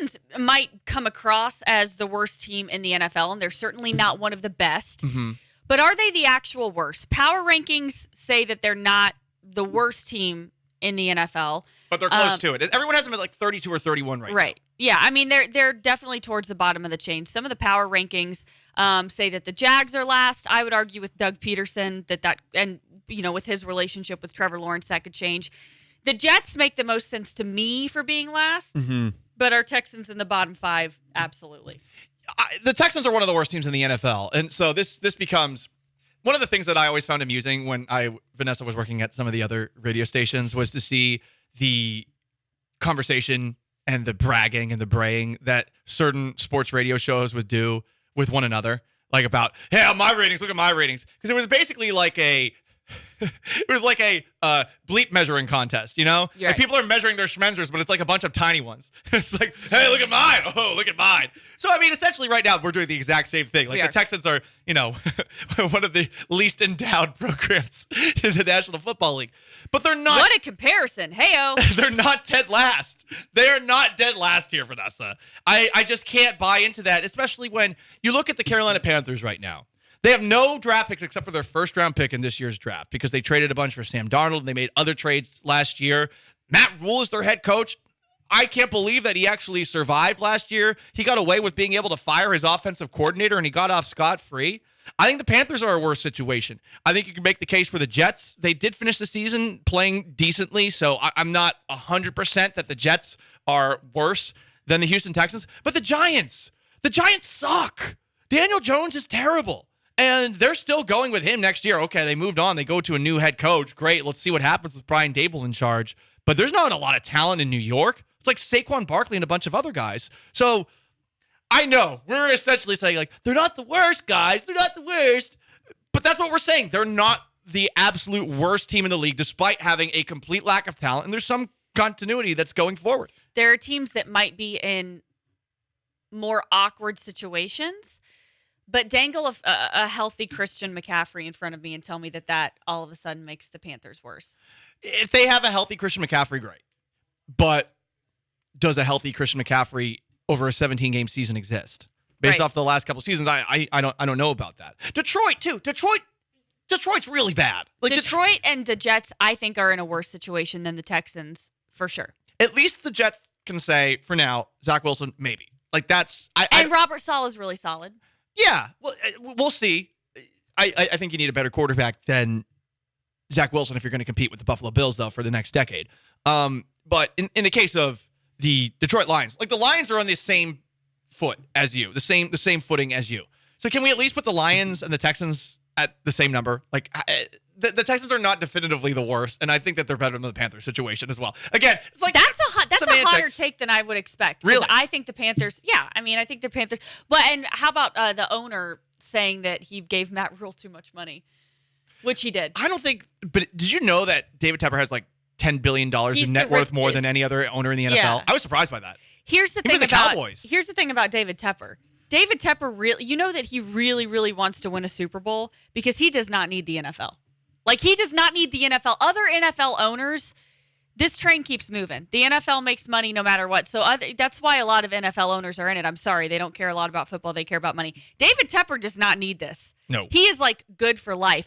Texans might come across as the worst team in the NFL, and they're certainly not one of the best. Mm-hmm. But are they the actual worst? Power rankings say that they're not the worst team in the NFL. But they're close to it. Everyone has them at like 32 or 31 right now. Right. Yeah, I mean, they're definitely towards the bottom of the chain. Some of the power rankings say that the Jags are last. I would argue with Doug Peterson and with his relationship with Trevor Lawrence, that could change. The Jets make the most sense to me for being last, but our Texans in the bottom 5, absolutely. The Texans are one of the worst teams in the NFL, and so this becomes one of the things that I always found amusing when Vanessa was working at some of the other radio stations was to see the conversation and the bragging and the braying that certain sports radio shows would do with one another, like about, hey, my ratings, look at my ratings, because it was basically like a bleep measuring contest, Right. And people are measuring their schmenzers, but it's like a bunch of tiny ones. It's like, hey, look at mine. Oh, look at mine. So, I mean, essentially right now we're doing the exact same thing. Like the Texans are, one of the least endowed programs in the National Football League. But they're not. What a comparison. Hey-o. They're not dead last. They are not dead last here, Vanessa. I just can't buy into that, especially when you look at the Carolina Panthers right now. They have no draft picks except for their first-round pick in this year's draft because they traded a bunch for Sam Darnold and they made other trades last year. Matt Rhule is their head coach. I can't believe that he actually survived last year. He got away with being able to fire his offensive coordinator and he got off scot-free. I think the Panthers are a worse situation. I think you can make the case for the Jets. They did finish the season playing decently, so I'm not 100% that the Jets are worse than the Houston Texans. But the Giants suck. Daniel Jones is terrible. And they're still going with him next year. Okay, they moved on. They go to a new head coach. Great. Let's see what happens with Brian Dable in charge. But there's not a lot of talent in New York. It's like Saquon Barkley and a bunch of other guys. So I know we're essentially saying, like, they're not the worst, guys. They're not the worst. But that's what we're saying. They're not the absolute worst team in the league, despite having a complete lack of talent. And there's some continuity that's going forward. There are teams that might be in more awkward situations. But dangle a healthy Christian McCaffrey in front of me and tell me that all of a sudden makes the Panthers worse. If they have a healthy Christian McCaffrey, great. But does a healthy Christian McCaffrey over a 17-game season exist? Based off the last couple seasons, I don't know about that. Detroit, too. Detroit's really bad. Like Detroit and the Jets, I think, are in a worse situation than the Texans, for sure. At least the Jets can say, for now, Zach Wilson, maybe. Like that's... Robert Saleh is really solid. Yeah, well, we'll see. I think you need a better quarterback than Zach Wilson if you're going to compete with the Buffalo Bills, though, for the next decade. But in the case of the Detroit Lions, like the Lions are on the same foot as you, the same footing as you. So can we at least put the Lions and the Texans at the same number? Like the Texans are not definitively the worst, and I think that they're better than the Panthers situation as well. Again, it's like that's a hotter take than I would expect. Really? I think the Panthers. Yeah, I mean, I think the Panthers. But and how about the owner saying that he gave Matt Rhule too much money, which he did. I don't think. But did you know that David Tepper has like $10 billion in net worth more than any other owner in the NFL? Yeah. I was surprised by that. Here's the thing about Cowboys. Here's the thing about David Tepper. David Tepper really, that he really, really wants to win a Super Bowl because he does not need the NFL. Like, he does not need the NFL. Other NFL owners, this train keeps moving. The NFL makes money no matter what. So that's why a lot of NFL owners are in it. I'm sorry. They don't care a lot about football. They care about money. David Tepper does not need this. No. He is, like, good for life.